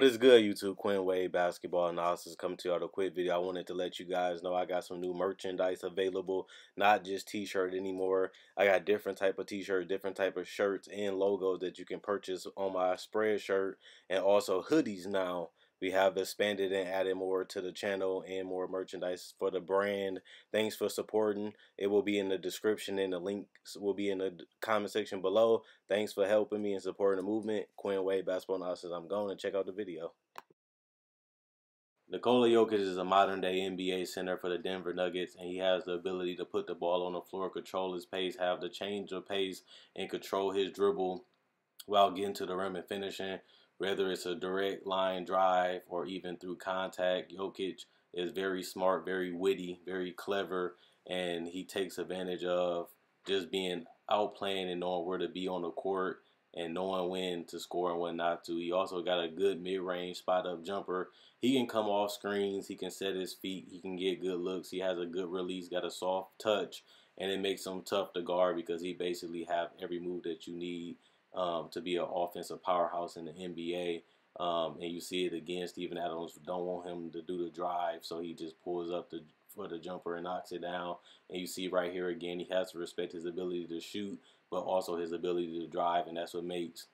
is good, YouTube? Quinn Wade Basketball Analysis coming to you with a quick video. I wanted to let you guys know I got some new merchandise available, not just t-shirt anymore. I got different type of t-shirt, different type of shirts and logos that you can purchase on my spread shirt, and also hoodies now. We have expanded and added more to the channel and more merchandise for the brand. Thanks for supporting. It will be in the description and the links will be in the comment section below. Thanks for helping me and supporting the movement. Quinn Wade Basketball Analysis. I'm going to check out the video. Nikola Jokic is a modern-day NBA center for the Denver Nuggets, and he has the ability to put the ball on the floor, control his pace, have the change of pace, and control his dribble while getting to the rim and finishing. Whether it's a direct line drive or even through contact, Jokic is very smart, very witty, very clever, and he takes advantage of just being outplaying and knowing where to be on the court and knowing when to score and when not to. He also got a good mid-range spot-up jumper. He can come off screens. He can set his feet. He can get good looks. He has a good release, got a soft touch, and it makes him tough to guard because he basically have every move that you need to be an offensive powerhouse in the NBA. And you see it again. Steven Adams don't want him to do the drive, so he just pulls up for the jumper and knocks it down. And you see right here again, he has to respect his ability to shoot, but also his ability to drive, and that's what makes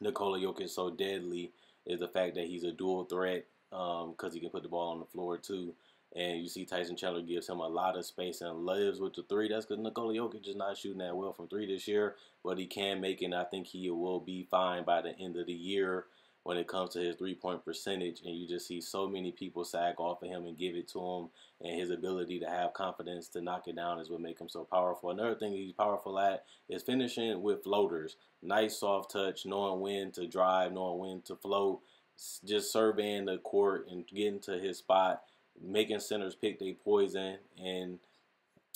Nikola Jokic so deadly, is the fact that he's a dual threat because he can put the ball on the floor too. And you see Tyson Chandler gives him a lot of space and lives with the three. That's because Nikola Jokic is not shooting that well from three this year, but he can make it, and I think he will be fine by the end of the year when it comes to his three-point percentage. And you just see so many people sag off of him and give it to him, and his ability to have confidence to knock it down is what makes him so powerful. Another thing he's powerful at is finishing with floaters. Nice soft touch, knowing when to drive, knowing when to float, just surveying the court and getting to his spot, making centers pick their poison, and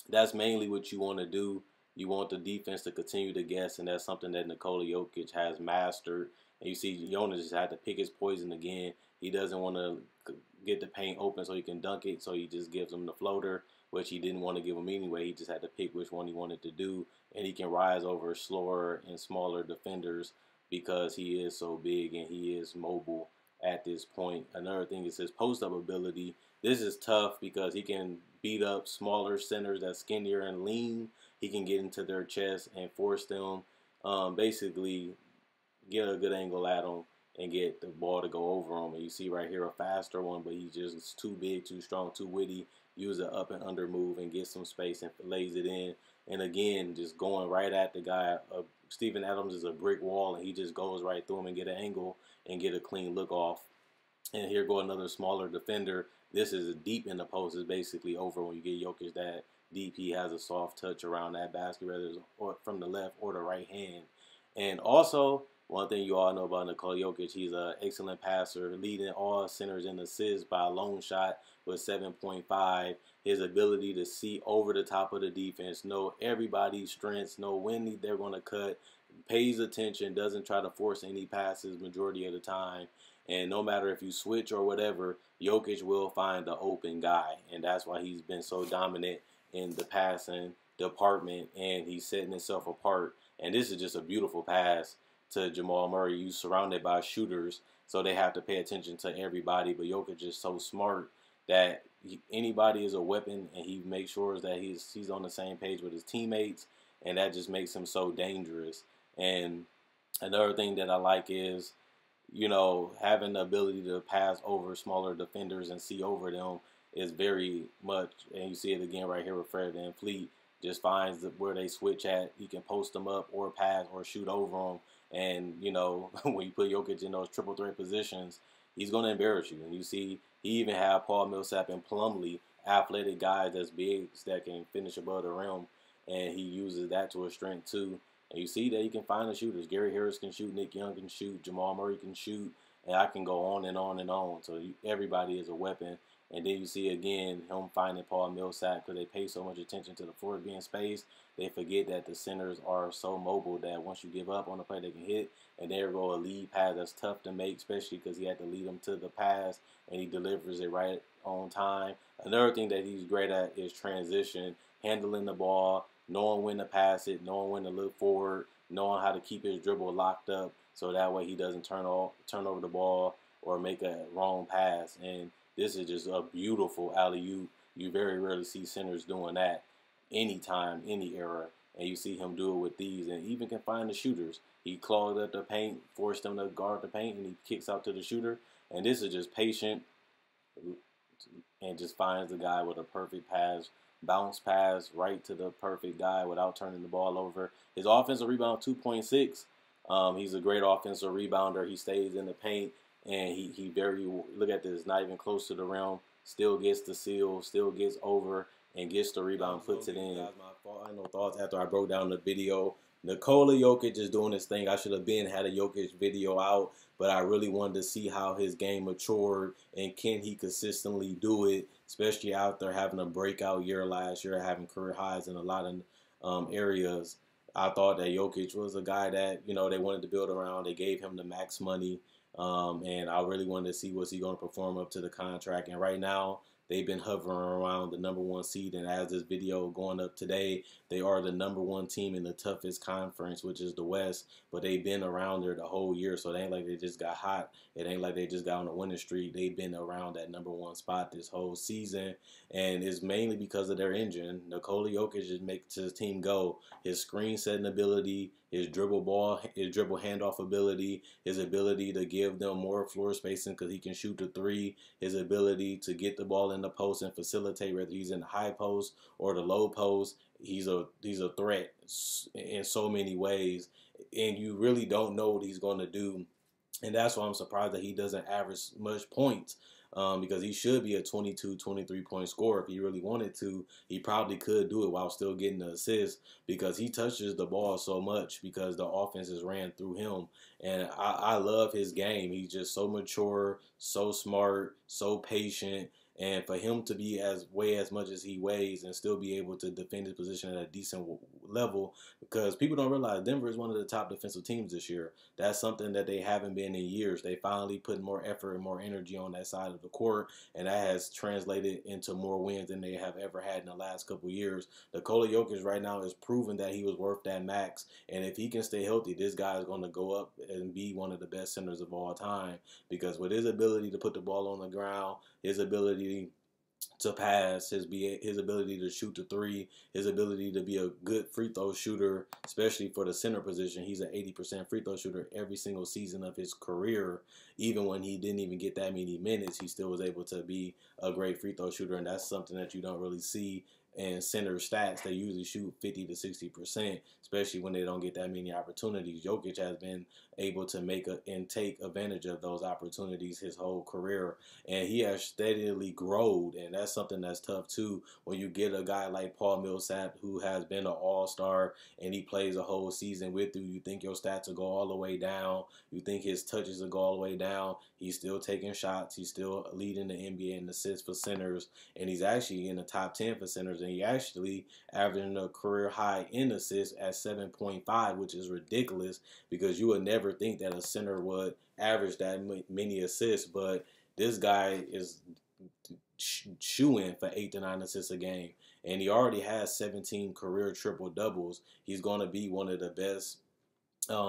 that's mainly what you want to do. You want the defense to continue to guess, and that's something that Nikola Jokic has mastered. And you see Jonas just had to pick his poison again. He doesn't want to get the paint open so he can dunk it, so he just gives him the floater, which he didn't want to give him anyway. He just had to pick which one he wanted to do, and he can rise over slower and smaller defenders because he is so big and he is mobile at this point. Another thing is his post-up ability. This is tough because he can beat up smaller centers that's skinnier and lean. He can get into their chest and force them, basically get a good angle at them and get the ball to go over him. And you see right here a faster one, but he's just too big, too strong, too witty. Use an up and under move and get some space and lays it in. And again, just going right at the guy. Steven Adams is a brick wall, and he just goes right through him and get an angle and get a clean look off. And here go another smaller defender. This is deep in the post. It's basically over when you get Jokic that deep. He has a soft touch around that basket, whether it's from the left or the right hand. And also, one thing you all know about Nikola Jokic, he's an excellent passer, leading all centers in assists by a long shot with 7.5. His ability to see over the top of the defense, know everybody's strengths, know when they're going to cut, pays attention, doesn't try to force any passes majority of the time. And no matter if you switch or whatever, Jokic will find the open guy. And that's why he's been so dominant in the passing department, and he's setting himself apart. And this is just a beautiful pass to Jamal Murray. You surrounded by shooters, so they have to pay attention to everybody. But Jokic is so smart that anybody is a weapon, and he makes sure that he's on the same page with his teammates, and that just makes him so dangerous. And another thing that I like is, you know, having the ability to pass over smaller defenders and see over them is very much, and you see it again right here with Fred VanVleet, just finds where they switch at. He can post them up or pass or shoot over them. And, you know, when you put Jokic in those triple threat positions, he's going to embarrass you. And you see, he even have Paul Millsap and Plumlee, athletic guys that's big, that can finish above the rim, and he uses that to his strength too. And you see that he can find the shooters. Gary Harris can shoot, Nick Young can shoot, Jamal Murray can shoot, and I can go on and on and on. So everybody is a weapon. And then you see again him finding Paul Millsap, because they pay so much attention to the floor being spaced. They forget that the centers are so mobile that once you give up on the play, they can hit. And there go a lead pass that's tough to make, especially because he had to lead them to the pass, and he delivers it right on time. Another thing that he's great at is transition, handling the ball, knowing when to pass it, knowing when to look forward, knowing how to keep his dribble locked up so that way he doesn't turn over the ball. or make a wrong pass. And this is just a beautiful alley-oop. You very rarely see centers doing that anytime, any era. And you see him do it with these, and even can find the shooters. He clogged up the paint, forced them to guard the paint, and he kicks out to the shooter. And this is just patient and just finds the guy with a perfect pass, bounce pass right to the perfect guy without turning the ball over. His offensive rebound 2.6. He's a great offensive rebounder. He stays in the paint, and he very, look at this, not even close to the rim, still gets the seal, still gets over, and gets the rebound, puts it in. My final thoughts after I broke down the video. Nikola Jokic is doing his thing. I should have had a Jokic video out, but I really wanted to see how his game matured and can he consistently do it, especially after having a breakout year last year, having career highs in a lot of areas. I thought that Jokic was a guy that, you know, they wanted to build around. They gave him the max money, and I really wanted to see was he going to perform up to the contract. And right now, they've been hovering around the #1 seed, and as this video going up today, they are the #1 team in the toughest conference, which is the West, but they've been around there the whole year, so it ain't like they just got hot. It ain't like they just got on a winning streak. They've been around that #1 spot this whole season, and it's mainly because of their engine. Nikola Jokic just makes his team go. His screen setting ability, his dribble handoff ability, his ability to give them more floor spacing because he can shoot the three, his ability to get the ball in the post and facilitate whether he's in the high post or the low post. He's a threat in so many ways, and you really don't know what he's going to do. And that's why I'm surprised that he doesn't average much points. Because he should be a 22, 23-point scorer. If he really wanted to, he probably could do it while still getting the assist because he touches the ball so much because the offenses ran through him. And I love his game. He's just so mature, so smart, so patient. And for him to be weigh as much as he weighs and still be able to defend his position at a decent level, because people don't realize Denver is one of the top defensive teams this year. That's something that they haven't been in years. They finally put more effort and more energy on that side of the court, and that has translated into more wins than they have ever had in the last couple of years. Nikola Jokic right now is proving that he was worth that max, and if he can stay healthy, this guy is going to go up and be one of the best centers of all time, because with his ability to put the ball on the ground, his ability to pass, his ability to shoot the three, his ability to be a good free throw shooter, especially for the center position. He's an 80% free throw shooter every single season of his career. Even when he didn't even get that many minutes, he still was able to be a great free throw shooter, and that's something that you don't really see in center stats. They usually shoot 50 to 60%, especially when they don't get that many opportunities. Jokic has been able to take advantage of those opportunities his whole career, and he has steadily grown, and that's something that's tough too. When you get a guy like Paul Millsap who has been an all-star and he plays a whole season with you, you think your stats will go all the way down. You think his touches will go all the way down. He's still taking shots. He's still leading the NBA in assists for centers, and he's actually in the top 10 for centers, and he actually averaging a career high in assists at 7.5, which is ridiculous because you would never think that a center would average that many assists, but this guy is shoo-in for 8 to 9 assists a game, and he already has 17 career triple-doubles. He's going to be one of the best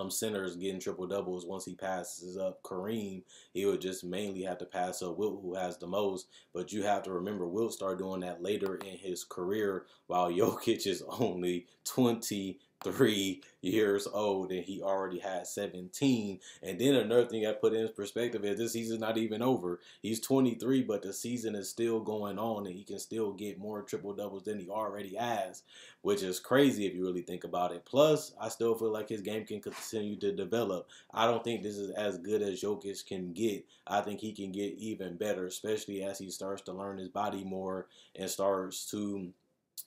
centers getting triple doubles once he passes up Kareem. He would just mainly have to pass up Wilt, who has the most. But you have to remember, Wilt started doing that later in his career, while Jokic is only 23 years old and he already had 17. And then another thing I put in perspective is this season's not even over. He's 23, but the season is still going on and he can still get more triple doubles than he already has, which is crazy if you really think about it. Plus, I still feel like his game can continue to develop. I don't think this is as good as Jokic can get. I think he can get even better, especially as he starts to learn his body more and starts to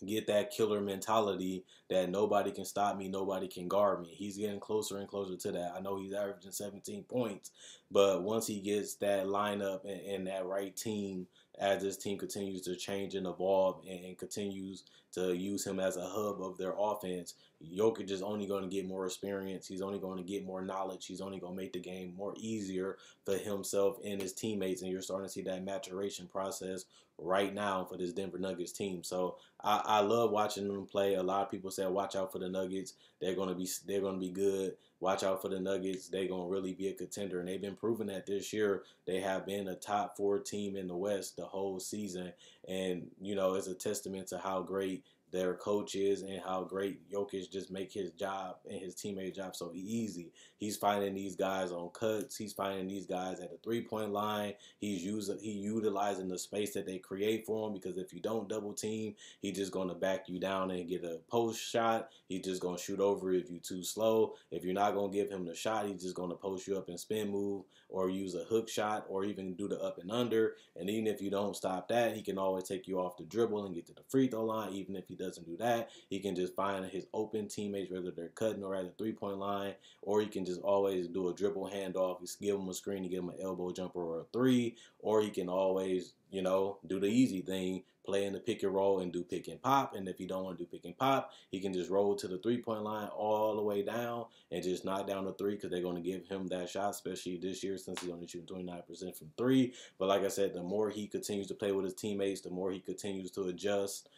get that killer mentality that nobody can stop me, nobody can guard me. He's getting closer and closer to that. I know he's averaging 17 points, but once he gets that lineup and that right team as this team continues to change and evolve and continues to use him as a hub of their offense, Jokic is only going to get more experience. He's only going to get more knowledge. He's only going to make the game more easier for himself and his teammates. And you're starting to see that maturation process right now for this Denver Nuggets team. So I love watching them play. A lot of people say, watch out for the Nuggets. They're gonna be good. Watch out for the Nuggets. They're gonna really be a contender, and they've been proving that this year. They have been a top 4 team in the West the whole season, and it's a testament to how great their coach is and how great Jokic just make his job and his teammates' job so easy. He's finding these guys on cuts. He's finding these guys at the 3-point line. He utilizing the space that they create for him, because if you don't double team, he's just going to back you down and get a post shot. He's just going to shoot over if you're too slow. If you're not going to give him the shot, he's just going to post you up and spin move or use a hook shot or even do the up and under. And even if you don't stop that, he can always take you off the dribble and get to the free throw line. Even if he doesn't do that, he can just find his open teammates, whether they're cutting or at the 3-point line, or he can just always do a dribble handoff. You give him a screen, you give him an elbow jumper or a three, or he can always, do the easy thing, play in the pick and roll and do pick and pop. And if you don't want to do pick and pop, he can just roll to the 3-point line all the way down and just knock down the three, because they're going to give him that shot, especially this year since he's only shooting 29% from three. But like I said, the more he continues to play with his teammates, the more he continues to adjust.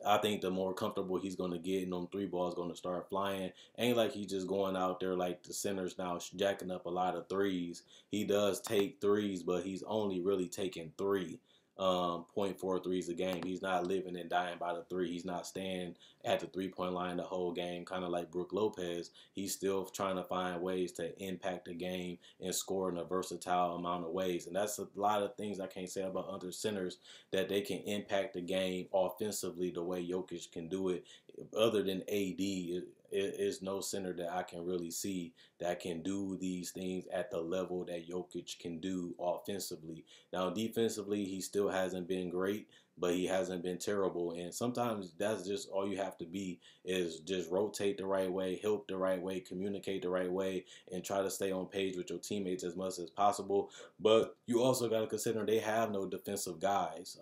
I think the more comfortable he's going to get, and them three balls going to start flying. Ain't like he's just going out there like the centers now, jacking up a lot of threes. He does take threes, but he's only really taking three. 0.4 threes a game. He's not living and dying by the three. He's not staying at the 3-point line the whole game, kind of like Brook Lopez. He's still trying to find ways to impact the game and score in a versatile amount of ways. And that's a lot of things I can't say about other centers, that they can impact the game offensively the way Jokic can do it. Other than AD, is no center that I can really see that can do these things at the level that Jokic can do offensively. Now, defensively, he still hasn't been great, but he hasn't been terrible. And sometimes that's just all you have to be, is just rotate the right way, help the right way, communicate the right way, and try to stay on page with your teammates as much as possible. But you also got to consider they have no defensive guys.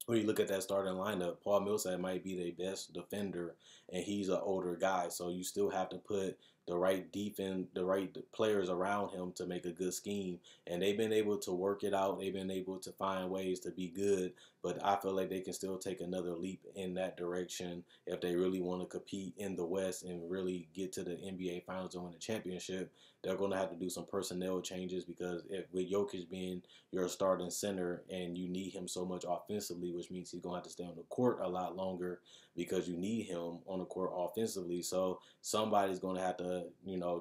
When you look at that starting lineup, Paul Millsap might be their best defender, and he's an older guy. So you still have to put the right the right players around him to make a good scheme. And they've been able to work it out. They've been able to find ways to be good. But I feel like they can still take another leap in that direction if they really want to compete in the West and really get to the NBA Finals and win the championship. They're going to have to do some personnel changes, because with Jokic being your starting center and you need him so much offensively, which means he's going to have to stay on the court a lot longer because you need him on the court offensively. So somebody's going to have to,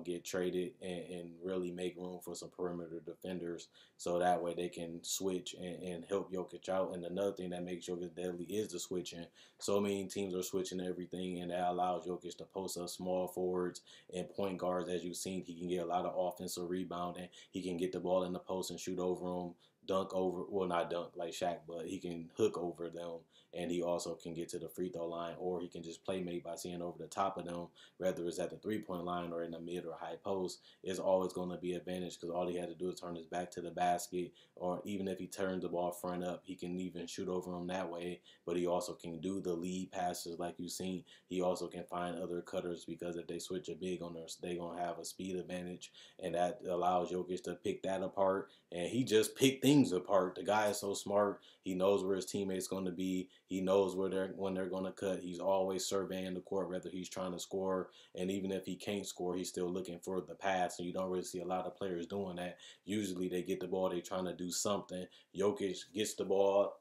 get traded and really make room for some perimeter defenders, so that way they can switch and help Jokic out. And another thing that makes Jokic deadly is the switching. So many teams are switching everything, and that allows Jokic to post up small forwards and point guards. As you've seen, he can get a lot of offensive rebounding. He can get the ball in the post and shoot over them, dunk over, well, not dunk like Shaq, but he can hook over them, and he also can get to the free throw line, or he can just playmate by seeing over the top of them, whether it's at the 3-point line or in the mid or high post. It's always going to be an advantage, because all he had to do is turn his back to the basket, or even if he turns the ball front up, he can even shoot over them that way. But he also can do the lead passes like you've seen. He also can find other cutters, because if they switch a big on us, they're going to have a speed advantage, and that allows Jokic to pick that apart. And he just picked things apart. The guy is so smart. He knows where his teammates going to be. He knows when they're going to cut. He's always surveying the court, whether he's trying to score, and even if he can't score, he's still looking for the pass. And you don't really see a lot of players doing that. Usually they get the ball, they're trying to do something. Jokic gets the ball,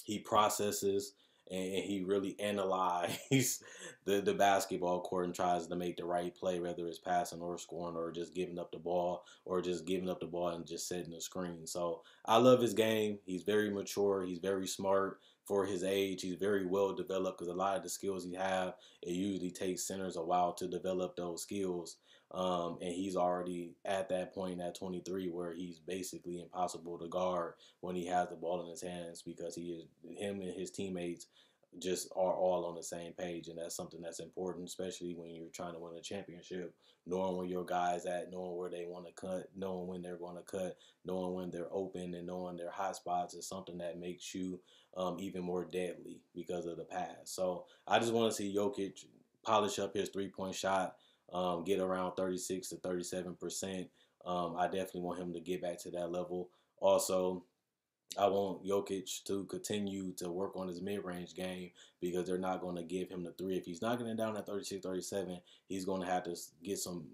he processes, and he really analyzes the basketball court and tries to make the right play, whether it's passing or scoring or just giving up the ball and just setting the screen. So I love his game. He's very mature. He's very smart for his age. He's very well developed, because a lot of the skills he have, it usually takes centers a while to develop those skills. And he's already at that point at 23 where he's basically impossible to guard when he has the ball in his hands, because him and his teammates just are all on the same page, and that's something that's important, especially when you're trying to win a championship. Knowing where your guys at, knowing where they want to cut, knowing when they're going to cut, knowing when they're open, and knowing their hot spots is something that makes you even more deadly because of the pass. So I just want to see Jokic polish up his 3-point shot, get around 36 to 37%. I definitely want him to get back to that level. Also, I want Jokic to continue to work on his mid-range game because they're not going to give him the three. If he's knocking it down at 36, 37, he's going to have to get some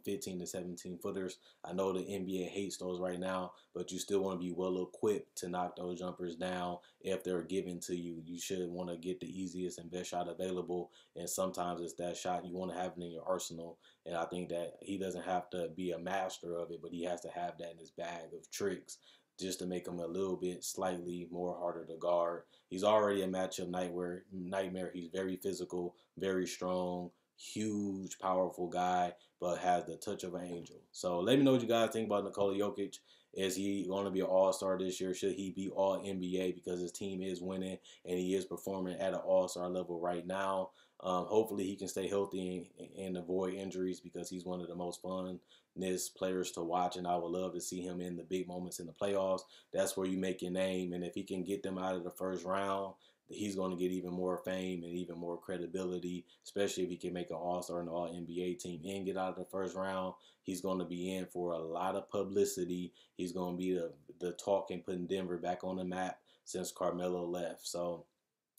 15 to 17 footers. I know the NBA hates those right now, but you still want to be well equipped to knock those jumpers down if they're given to you. You should want to get the easiest and best shot available, and sometimes it's that shot you want to have it in your arsenal. And I think that he doesn't have to be a master of it, but he has to have that in his bag of tricks just to make him a little bit slightly more harder to guard. He's already a matchup nightmare. He's very physical, very strong, huge, powerful guy, but has the touch of an angel. So let me know what you guys think about Nikola Jokic. Is he going to be an all-star this year? Should he be all NBA because his team is winning and he is performing at an all-star level right now? Hopefully he can stay healthy and avoid injuries because he's one of the most funnest players to watch, and I would love to see him in the big moments in the playoffs. That's where you make your name, and if he can get them out of the first round, he's going to get even more fame and even more credibility, especially if he can make an all-star and all-NBA team and get out of the first round. He's going to be in for a lot of publicity. He's going to be the talk and putting Denver back on the map since Carmelo left. So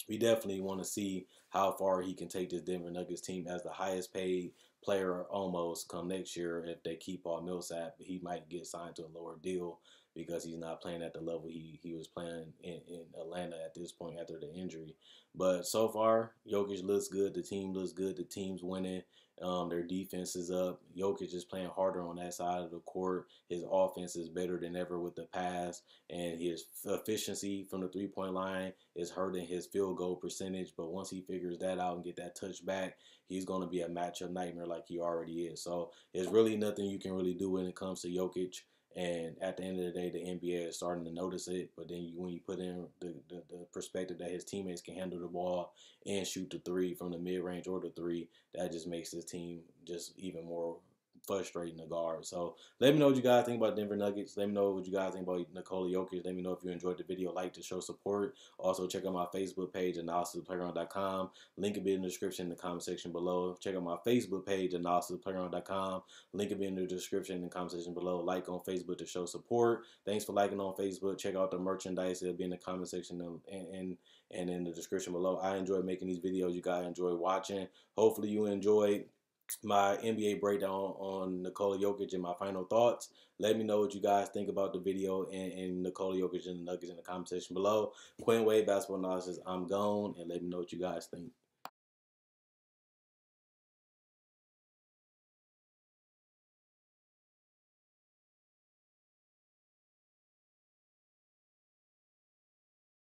we definitely want to see how far he can take this Denver Nuggets team as the highest paid player almost come next year. If they keep Paul Millsap, he might get signed to a lower deal because he's not playing at the level he was playing in Atlanta at this point after the injury. But so far, Jokic looks good. The team looks good. The team's winning. Their defense is up. Jokic is playing harder on that side of the court. His offense is better than ever with the pass, and his efficiency from the three-point line is hurting his field goal percentage. But once he figures that out and get that touch back, he's going to be a matchup nightmare like he already is. So there's really nothing you can really do when it comes to Jokic. And at the end of the day, the NBA is starting to notice it. But then when you put in the perspective that his teammates can handle the ball and shoot the three from the mid-range or the three, that just makes his team just even more frustrating to guard. So let me know what you guys think about Denver Nuggets. Let me know what you guys think about Nikola Jokic. Let me know if you enjoyed the video. Like to show support. Also, check out my Facebook page, analysisPlayground.com. Link will be in the description in the comment section below. Check out my Facebook page, analysisPlayground.com. Link will be in the description in the comment section below. Like on Facebook to show support. Thanks for liking on Facebook. Check out the merchandise. It'll be in the comment section and in the description below. I enjoy making these videos. You guys enjoy watching. Hopefully you enjoyed my NBA breakdown on Nikola Jokic and my final thoughts. Let me know what you guys think about the video and Nikola Jokic and the Nuggets in the comment section below. Quinn Wade Basketball Analysis, I'm gone, and let me know what you guys think.